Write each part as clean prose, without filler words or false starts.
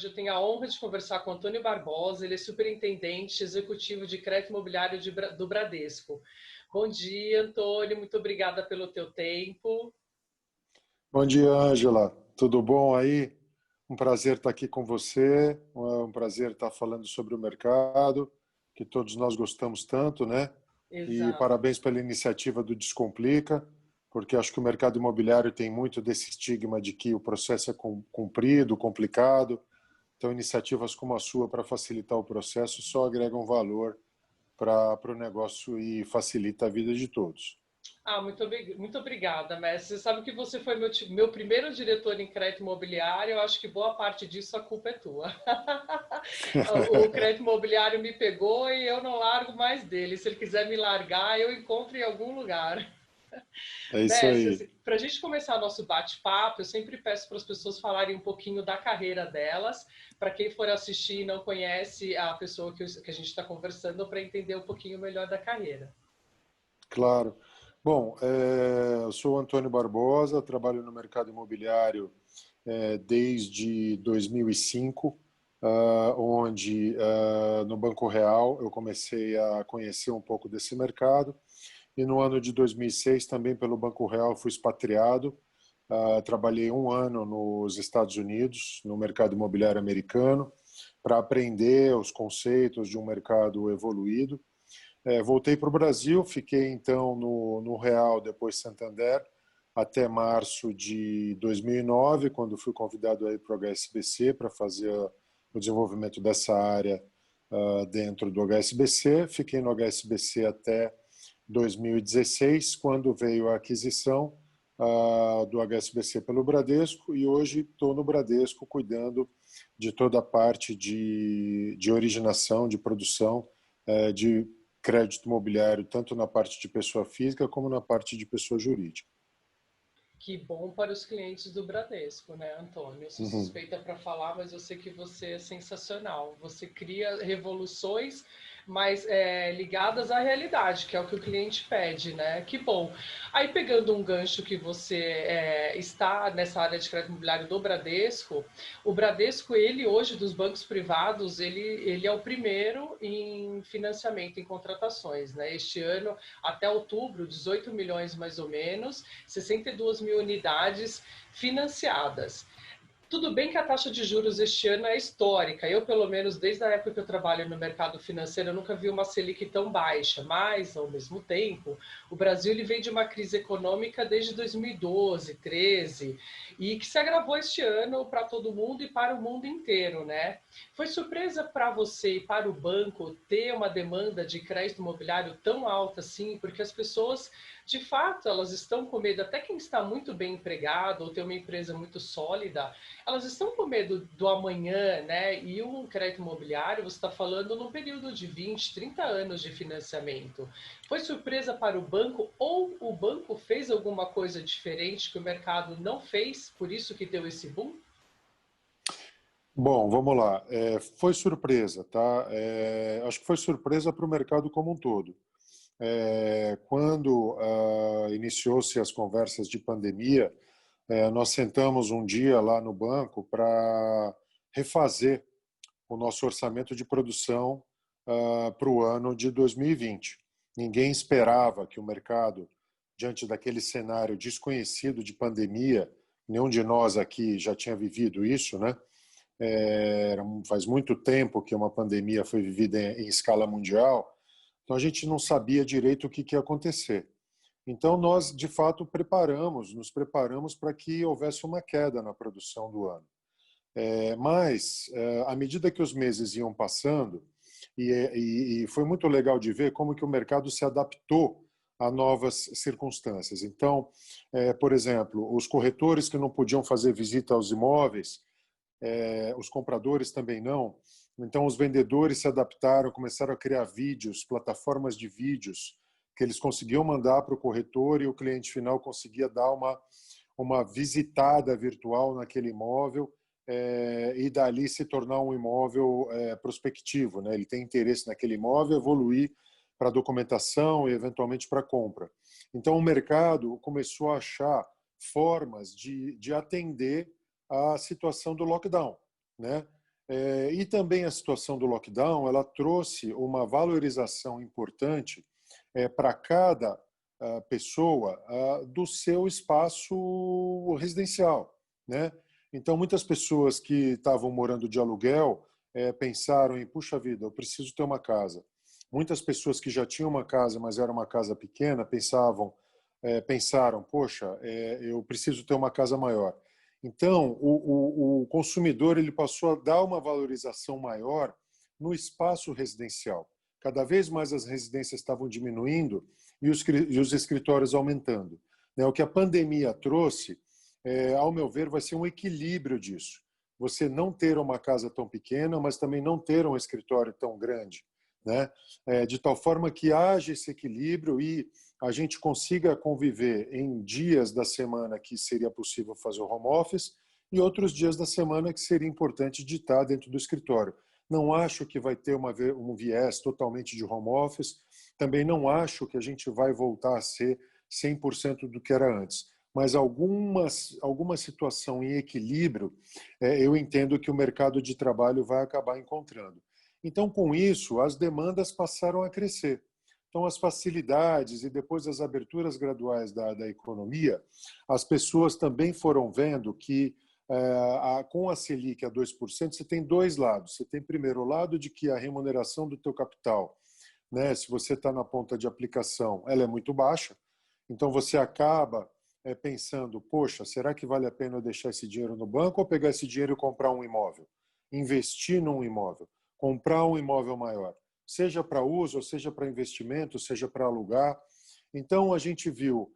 Hoje eu tenho a honra de conversar com Antônio Barbosa, ele é superintendente executivo de crédito imobiliário do Bradesco. Bom dia, Antônio, muito obrigada pelo teu tempo. Bom dia, Ângela. Tudo bom aí? Um prazer estar aqui com você, um prazer estar falando sobre o mercado, que todos nós gostamos tanto, né? E Exato. parabéns pela iniciativa do Descomplica, porque acho que o mercado imobiliário tem muito desse estigma de que o processo é comprido, complicado. Então, iniciativas como a sua para facilitar o processo só agregam valor para o negócio e facilita a vida de todos. Muito obrigada, mestre. Você sabe que você foi meu primeiro diretor em crédito imobiliário, eu acho que boa parte disso a culpa é tua. O crédito imobiliário me pegou e eu não largo mais dele. Se ele quiser me largar, eu encontro em algum lugar. É isso Mestre, aí. assim, para a gente começar nosso bate-papo, eu sempre peço para as pessoas falarem um pouquinho da carreira delas, para quem for assistir e não conhece a pessoa que a gente está conversando, para entender um pouquinho melhor da carreira. Claro. Bom, eu sou Antônio Barbosa, trabalho no mercado imobiliário desde 2005, onde no Banco Real eu comecei a conhecer um pouco desse mercado. E no ano de 2006, também pelo Banco Real, fui expatriado. Trabalhei um ano nos Estados Unidos, no mercado imobiliário americano, para aprender os conceitos de um mercado evoluído. Voltei para o Brasil, fiquei então no Real, depois Santander, até março de 2009, quando fui convidado aí para o HSBC para fazer o desenvolvimento dessa área dentro do HSBC. Fiquei no HSBC até 2016, quando veio a aquisição do HSBC pelo Bradesco, e hoje estou no Bradesco cuidando de toda a parte de originação, de produção, de crédito imobiliário, tanto na parte de pessoa física como na parte de pessoa jurídica. Que bom para os clientes do Bradesco, né, Antônio? Eu sou Uhum. suspeita para falar, mas eu sei que você é sensacional. Você cria revoluções, mas ligadas à realidade, que é o que o cliente pede, né? Que bom. Aí, pegando um gancho que você está nessa área de crédito imobiliário do Bradesco, o Bradesco, ele hoje, dos bancos privados, ele é o primeiro em financiamento, em contratações, né? Este ano, até outubro, 18 milhões mais ou menos, 62 mil unidades financiadas. Tudo bem que a taxa de juros este ano é histórica. Eu, pelo menos, desde a época que eu trabalho no mercado financeiro, eu nunca vi uma Selic tão baixa. Mas, ao mesmo tempo, o Brasil ele vem de uma crise econômica desde 2012, 13, e que se agravou este ano para todo mundo e para o mundo inteiro, né? Foi surpresa para você e para o banco ter uma demanda de crédito imobiliário tão alta assim? Porque as pessoas, de fato, elas estão com medo, até quem está muito bem empregado ou tem uma empresa muito sólida, elas estão com medo do amanhã, né? E um crédito imobiliário, você está falando num período de 20, 30 anos de financiamento. Foi surpresa para o banco ou o banco fez alguma coisa diferente que o mercado não fez, por isso que deu esse boom? Bom, vamos lá. Foi surpresa, tá? Acho que foi surpresa para o mercado como um todo. Quando iniciou-se as conversas de pandemia, nós sentamos um dia lá no banco para refazer o nosso orçamento de produção para o ano de 2020. Ninguém esperava que o mercado, diante daquele cenário desconhecido de pandemia, nenhum de nós aqui já tinha vivido isso, né? Faz muito tempo que uma pandemia foi vivida em escala mundial, então a gente não sabia direito o que ia acontecer. Então nós, de fato, nos preparamos para que houvesse uma queda na produção do ano. Mas, à medida que os meses iam passando, e foi muito legal de ver como que o mercado se adaptou a novas circunstâncias. Então, por exemplo, os corretores que não podiam fazer visita aos imóveis, os compradores também não. Então, os vendedores se adaptaram, começaram a criar vídeos, plataformas de vídeos, que eles conseguiam mandar para o corretor e o cliente final conseguia dar uma visitada virtual naquele imóvel e dali se tornar um imóvel prospectivo, né? Ele tem interesse naquele imóvel, evoluir para documentação e eventualmente para compra. Então, o mercado começou a achar formas de atender a situação do lockdown, né? E também a situação do lockdown, ela trouxe uma valorização importante para cada pessoa do seu espaço residencial, né? Então, muitas pessoas que estavam morando de aluguel pensaram em, puxa vida, eu preciso ter uma casa. Muitas pessoas que já tinham uma casa, mas era uma casa pequena, pensaram, poxa, eu preciso ter uma casa maior. Então, o consumidor ele passou a dar uma valorização maior no espaço residencial. Cada vez mais as residências estavam diminuindo e os escritórios aumentando. O que a pandemia trouxe, ao meu ver, vai ser um equilíbrio disso. Você não ter uma casa tão pequena, mas também não ter um escritório tão grande, né? De tal forma que haja esse equilíbrio e a gente consiga conviver em dias da semana que seria possível fazer o home office e outros dias da semana que seria importante de estar dentro do escritório. Não acho que vai ter um viés totalmente de home office, também não acho que a gente vai voltar a ser 100% do que era antes, mas alguma situação em equilíbrio, eu entendo que o mercado de trabalho vai acabar encontrando. Então, com isso, as demandas passaram a crescer. Então, as facilidades e depois as aberturas graduais da economia, as pessoas também foram vendo que com a Selic a 2%, você tem dois lados. Você tem, primeiro, o lado de que a remuneração do teu capital, né, se você está na ponta de aplicação, ela é muito baixa. Então, você acaba pensando, poxa, será que vale a pena eu deixar esse dinheiro no banco ou pegar esse dinheiro e comprar um imóvel? Investir num imóvel, comprar um imóvel maior, seja para uso, ou seja para investimento, seja para alugar. Então, a gente viu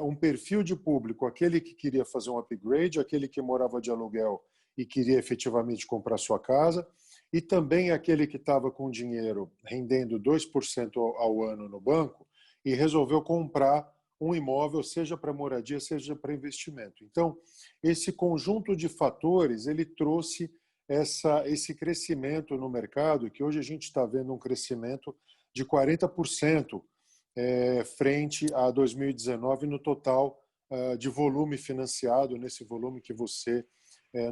um perfil de público, aquele que queria fazer um upgrade, aquele que morava de aluguel e queria efetivamente comprar sua casa, e também aquele que estava com dinheiro rendendo 2% ao ano no banco e resolveu comprar um imóvel, seja para moradia, seja para investimento. Então, esse conjunto de fatores, ele trouxe esse crescimento no mercado, que hoje a gente está vendo um crescimento de 40% frente a 2019 no total de volume financiado, nesse volume que você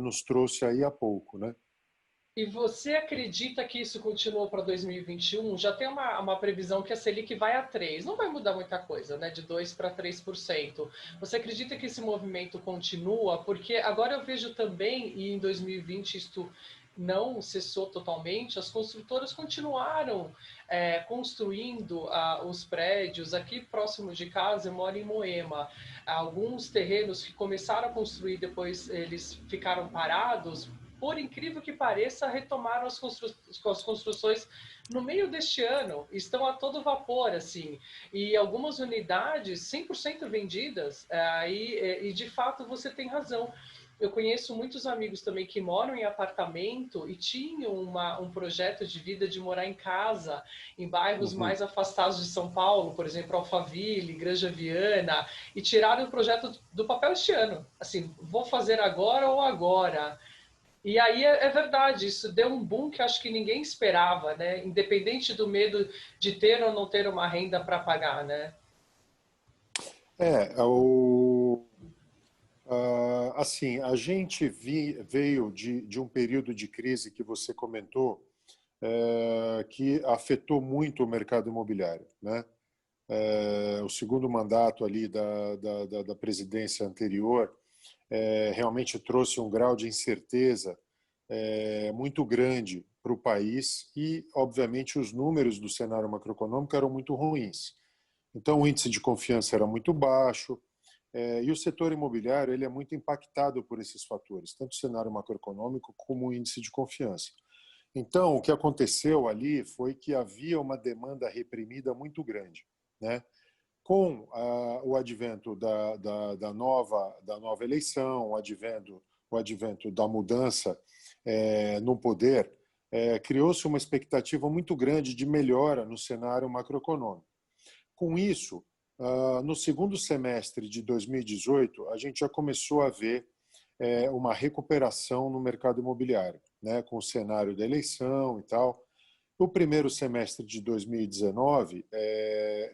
nos trouxe aí há pouco, né? E você acredita que isso continua para 2021? Já tem uma previsão que a Selic vai a 3. Não vai mudar muita coisa, né? De 2 para 3%. Você acredita que esse movimento continua? Porque agora eu vejo também, e em 2020 isto não cessou totalmente, as construtoras continuaram construindo os prédios. Aqui próximo de casa, eu moro em Moema. Alguns terrenos que começaram a construir, depois eles ficaram parados. Por incrível que pareça, retomaram as construções no meio deste ano. Estão a todo vapor, assim. E algumas unidades 100% vendidas. E, de fato, você tem razão. Eu conheço muitos amigos também que moram em apartamento e tinham um projeto de vida de morar em casa, em bairros mais afastados de São Paulo, por exemplo, Alphaville, Granja Viana, e tiraram o projeto do papel este ano. Assim, vou fazer agora ou agora. E aí é verdade, isso deu um boom que acho que ninguém esperava, né? Independente do medo de ter ou não ter uma renda para pagar, né? Assim, a gente veio de um período de crise que você comentou, que afetou muito o mercado imobiliário, né? O segundo mandato ali da presidência anterior realmente trouxe um grau de incerteza muito grande para o país e, obviamente, os números do cenário macroeconômico eram muito ruins. Então, o índice de confiança era muito baixo e o setor imobiliário ele é muito impactado por esses fatores, tanto o cenário macroeconômico como o índice de confiança. Então, o que aconteceu ali foi que havia uma demanda reprimida muito grande, né? Com o advento da nova eleição, o advento da mudança no poder, criou-se uma expectativa muito grande de melhora no cenário macroeconômico. Com isso, no segundo semestre de 2018, a gente já começou a ver uma recuperação no mercado imobiliário, né, com o cenário da eleição e tal. No primeiro semestre de 2019,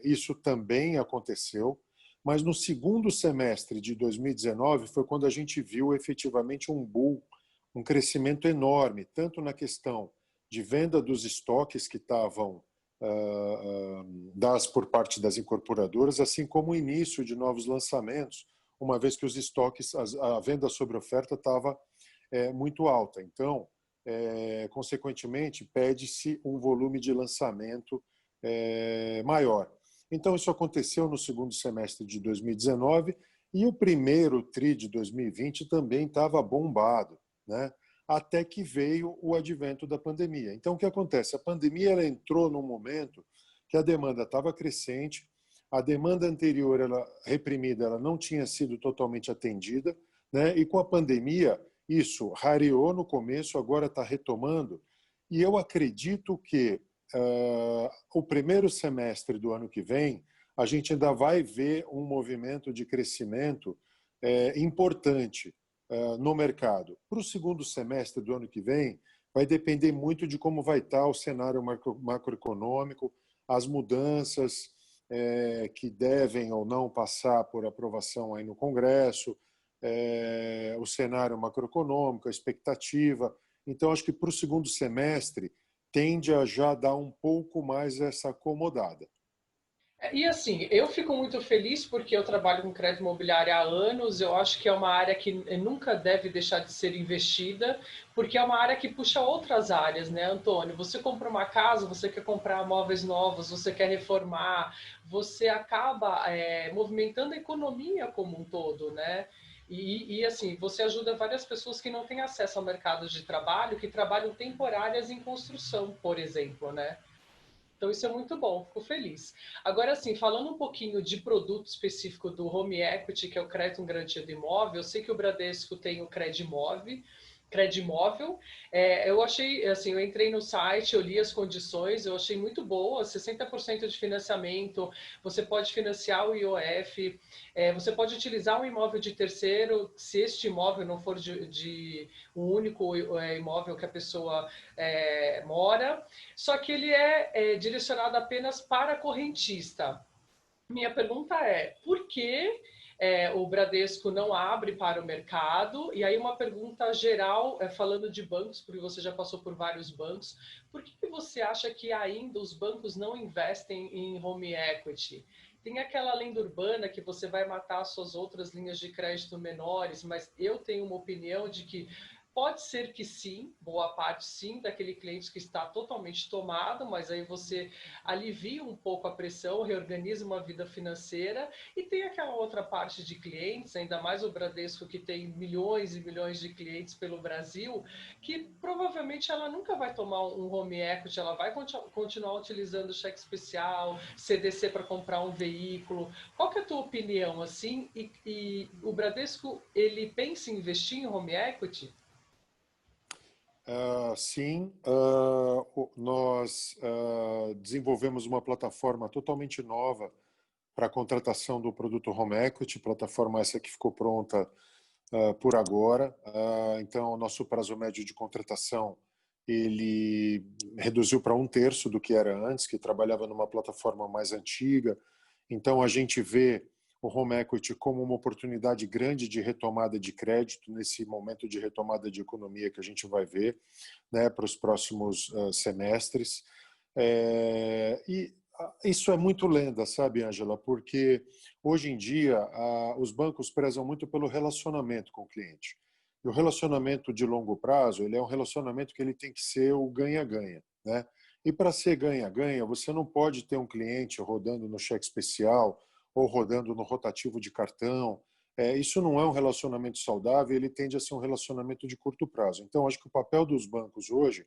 isso também aconteceu, mas no segundo semestre de 2019 foi quando a gente viu efetivamente um boom um crescimento enorme, tanto na questão de venda dos estoques que estavam dados por parte das incorporadoras, assim como o início de novos lançamentos, uma vez que os estoques, a venda sobre oferta estava muito alta. Então, consequentemente, pede-se um volume de lançamento maior. Então, isso aconteceu no segundo semestre de 2019 e o primeiro TRI de 2020 também estava bombado, né? Até que veio o advento da pandemia. Então, o que acontece? A pandemia ela entrou num momento que a demanda estava crescente, a demanda anterior, ela, reprimida, ela não tinha sido totalmente atendida, né? E com a pandemia, isso rareou no começo, agora está retomando, e eu acredito que o primeiro semestre do ano que vem, a gente ainda vai ver um movimento de crescimento importante no mercado. Para o segundo semestre do ano que vem, vai depender muito de como vai estar o cenário macroeconômico, as mudanças que devem ou não passar por aprovação aí no Congresso, o cenário macroeconômico, a expectativa. Então, acho que para o segundo semestre tende a já dar um pouco mais essa acomodada. E assim, eu fico muito feliz porque eu trabalho com crédito imobiliário há anos. Eu acho que é uma área que nunca deve deixar de ser investida, porque é uma área que puxa outras áreas, né, Antônio? Você compra uma casa, você quer comprar móveis novos, você quer reformar, você acaba movimentando a economia como um todo, né? Assim, você ajuda várias pessoas que não têm acesso ao mercado de trabalho, que trabalham temporárias em construção, por exemplo, né? Então isso é muito bom, fico feliz. Agora, assim, falando um pouquinho de produto específico do Home Equity, que é o crédito em garantia do imóvel, eu sei que o Bradesco tem o Credimóvel. Eu achei, assim, eu entrei no site, eu li as condições, eu achei muito boa, 60% de financiamento, você pode financiar o IOF, você pode utilizar um imóvel de terceiro, se este imóvel não for de um único imóvel que a pessoa mora, só que ele é direcionado apenas para correntista. Minha pergunta é, por que o Bradesco não abre para o mercado? E aí uma pergunta geral, falando de bancos, porque você já passou por vários bancos, por que você acha que ainda os bancos não investem em home equity? Tem aquela lenda urbana que você vai matar as suas outras linhas de crédito menores, mas eu tenho uma opinião de que pode ser que sim, boa parte sim, daquele cliente que está totalmente tomado, mas aí você alivia um pouco a pressão, reorganiza uma vida financeira, e tem aquela outra parte de clientes, ainda mais o Bradesco que tem milhões e milhões de clientes pelo Brasil, que provavelmente ela nunca vai tomar um home equity, ela vai continuar utilizando cheque especial, CDC para comprar um veículo. Qual que é a tua opinião assim? E o Bradesco, ele pensa em investir em home equity? Sim, nós desenvolvemos uma plataforma totalmente nova para a contratação do produto Home Equity, plataforma essa que ficou pronta por agora. Então, o nosso prazo médio de contratação ele reduziu para 1/3 do que era antes, que trabalhava numa plataforma mais antiga. Então, a gente vê o home equity como uma oportunidade grande de retomada de crédito nesse momento de retomada de economia que a gente vai ver, né, para os próximos semestres. E isso é muito lenda, sabe, Ângela? Porque hoje em dia os bancos prezam muito pelo relacionamento com o cliente. E o relacionamento de longo prazo, ele é um relacionamento que ele tem que ser o ganha-ganha, né? E para ser ganha-ganha, você não pode ter um cliente rodando no cheque especial ou rodando no rotativo de cartão. Isso não é um relacionamento saudável, ele tende a ser um relacionamento de curto prazo. Então, acho que o papel dos bancos hoje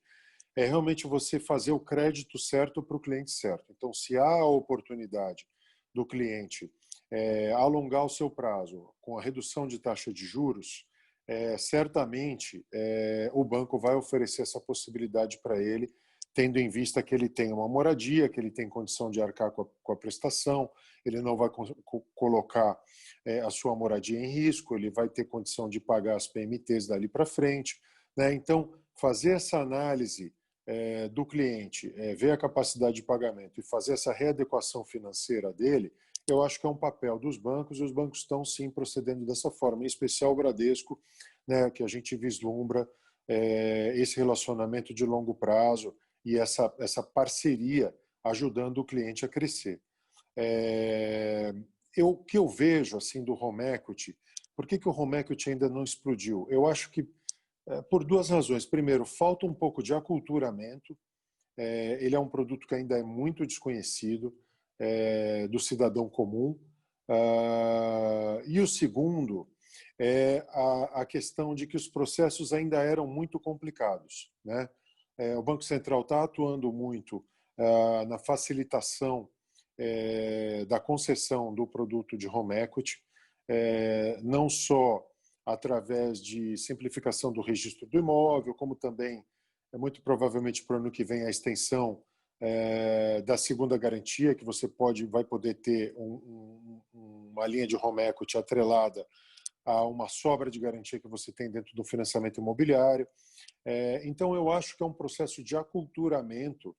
é realmente você fazer o crédito certo para o cliente certo. Então, se há a oportunidade do cliente alongar o seu prazo com a redução de taxa de juros, certamente o banco vai oferecer essa possibilidade para ele, tendo em vista que ele tem uma moradia, que ele tem condição de arcar com a prestação, ele não vai colocar a sua moradia em risco, ele vai ter condição de pagar as PMTs dali para frente, né? Então, fazer essa análise do cliente, ver a capacidade de pagamento e fazer essa readequação financeira dele, eu acho que é um papel dos bancos, e os bancos estão sim procedendo dessa forma, em especial o Bradesco, né, que a gente vislumbra esse relacionamento de longo prazo e essa parceria ajudando o cliente a crescer. O que eu vejo assim do home equity, por que o home equity ainda não explodiu? Eu acho que por duas razões. Primeiro, falta um pouco de aculturamento. Ele é um produto que ainda é muito desconhecido do cidadão comum. E o segundo é a questão de que os processos ainda eram muito complicados, né? O Banco Central está atuando muito na facilitação da concessão do produto de home equity, não só através de simplificação do registro do imóvel, como também, muito provavelmente para o ano que vem, a extensão da segunda garantia, que você vai poder ter uma linha de home equity atrelada a uma sobra de garantia que você tem dentro do financiamento imobiliário. Então, eu acho que é um processo de aculturamento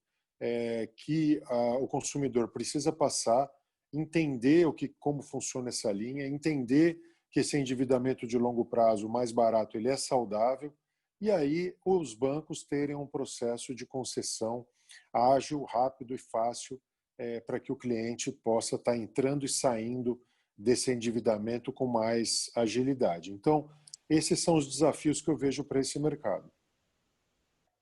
que o consumidor precisa passar, entender como funciona essa linha, entender que esse endividamento de longo prazo mais barato ele é saudável, e aí os bancos terem um processo de concessão ágil, rápido e fácil para que o cliente possa estar entrando e saindo desse endividamento com mais agilidade. Então, esses são os desafios que eu vejo para esse mercado.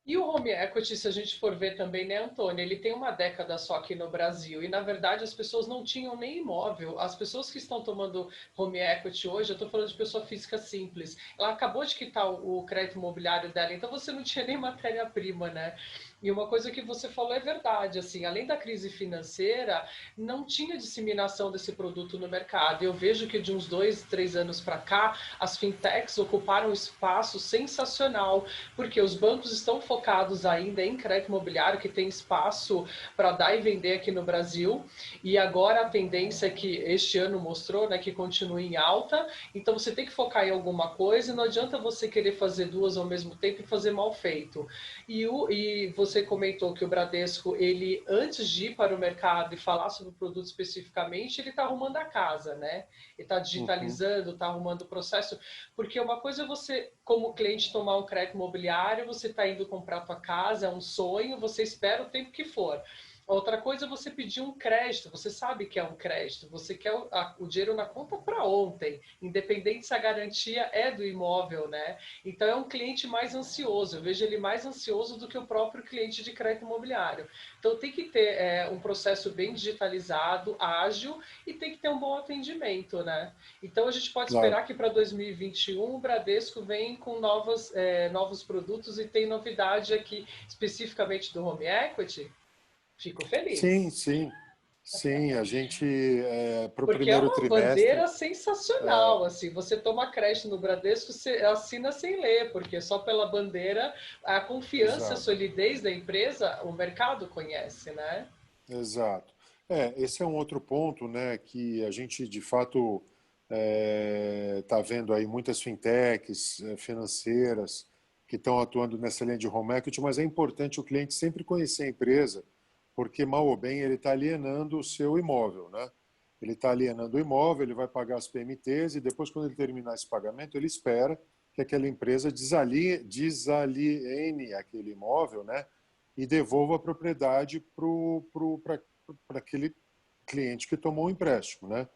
E o home equity, se a gente for ver também, né, Antônio, ele tem uma década só aqui no Brasil e, na verdade, as pessoas não tinham nem imóvel. As pessoas que estão tomando home equity hoje, eu estou falando de pessoa física simples, ela acabou de quitar o crédito imobiliário dela, então você não tinha nem matéria-prima, né? E uma coisa que você falou é verdade, assim, além da crise financeira, não tinha disseminação desse produto no mercado. Eu vejo que de uns 2, 3 anos para cá, as fintechs ocuparam um espaço sensacional, porque os bancos estão focados ainda em crédito imobiliário, que tem espaço para dar e vender aqui no Brasil, e agora a tendência é que este ano mostrou, né, que continua em alta, então você tem que focar em alguma coisa, e não adianta você querer fazer duas ao mesmo tempo e fazer mal feito. E você comentou que o Bradesco, ele antes de ir para o mercado e falar sobre o produto especificamente, ele está arrumando a casa, né? Ele está digitalizando, está arrumando o processo, porque uma coisa é você, como cliente, tomar um crédito imobiliário, você está indo comprar a tua casa, é um sonho, você espera o tempo que for. Outra coisa é você pedir um crédito, você sabe que é um crédito, você quer o dinheiro na conta para ontem, independente se a garantia é do imóvel, né? Então é um cliente mais ansioso, eu vejo ele mais ansioso do que o próprio cliente de crédito imobiliário. Então tem que ter um processo bem digitalizado, ágil, e tem que ter um bom atendimento, né? Então a gente pode Claro. esperar que para 2021 o Bradesco vem com novos produtos e tem novidade aqui especificamente do Home Equity. Fico Sim, feliz. sim. Sim, a gente, para o Porque é primeiro uma trimestre, bandeira sensacional, assim, você toma crédito no Bradesco, você assina sem ler, porque só pela bandeira, a confiança, a exato, solidez da empresa, o mercado conhece, né? exato. Esse é um outro ponto, né, que a gente, de fato, está vendo aí muitas fintechs financeiras que estão atuando nessa linha de home equity, mas é importante o cliente sempre conhecer a empresa, porque, mal ou bem, ele está alienando o seu imóvel, né? Ele está alienando o imóvel, ele vai pagar as PMTs e depois, quando ele terminar esse pagamento, ele espera que aquela empresa desaliene aquele imóvel, né? E devolva a propriedade para aquele cliente que tomou o empréstimo, né?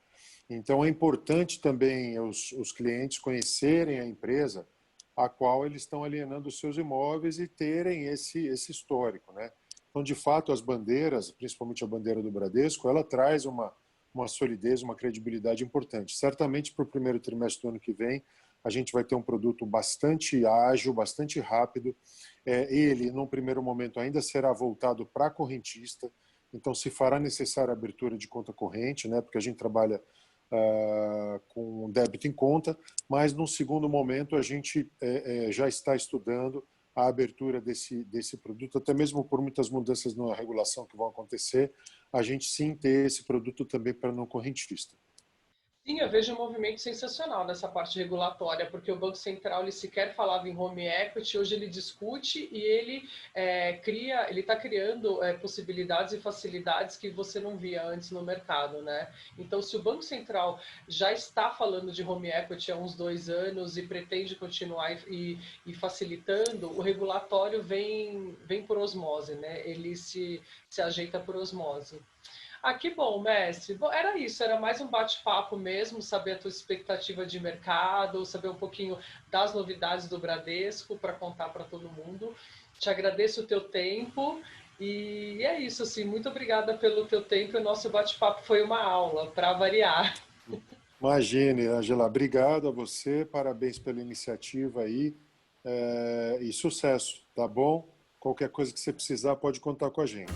Então, é importante também os clientes conhecerem a empresa a qual eles estão alienando os seus imóveis e terem esse histórico, né? Então, de fato, as bandeiras, principalmente a bandeira do Bradesco, ela traz uma solidez, uma credibilidade importante. Certamente, para o primeiro trimestre do ano que vem, a gente vai ter um produto bastante ágil, bastante rápido. Ele, num primeiro momento, ainda será voltado para a correntista, então se fará necessária a abertura de conta corrente, né, porque a gente trabalha com débito em conta, mas num segundo momento a gente já está estudando a abertura desse produto, até mesmo por muitas mudanças na regulação que vão acontecer, a gente sim ter esse produto também para não correntista. Sim, eu vejo um movimento sensacional nessa parte regulatória, porque o Banco Central ele sequer falava em home equity, hoje ele discute e ele ele está criando possibilidades e facilidades que você não via antes no mercado, né? Então, se o Banco Central já está falando de home equity há uns 2 anos e pretende continuar e facilitando, o regulatório vem por osmose, né? Ele se ajeita por osmose. Ah, que bom, mestre. Bom, era isso, era mais um bate-papo mesmo, saber a tua expectativa de mercado, saber um pouquinho das novidades do Bradesco para contar para todo mundo. Te agradeço o teu tempo e é isso, assim, muito obrigada pelo teu tempo. O nosso bate-papo foi uma aula, para variar. Imagine, Angela, obrigado a você, parabéns pela iniciativa aí, e sucesso, tá bom? Qualquer coisa que você precisar pode contar com a gente.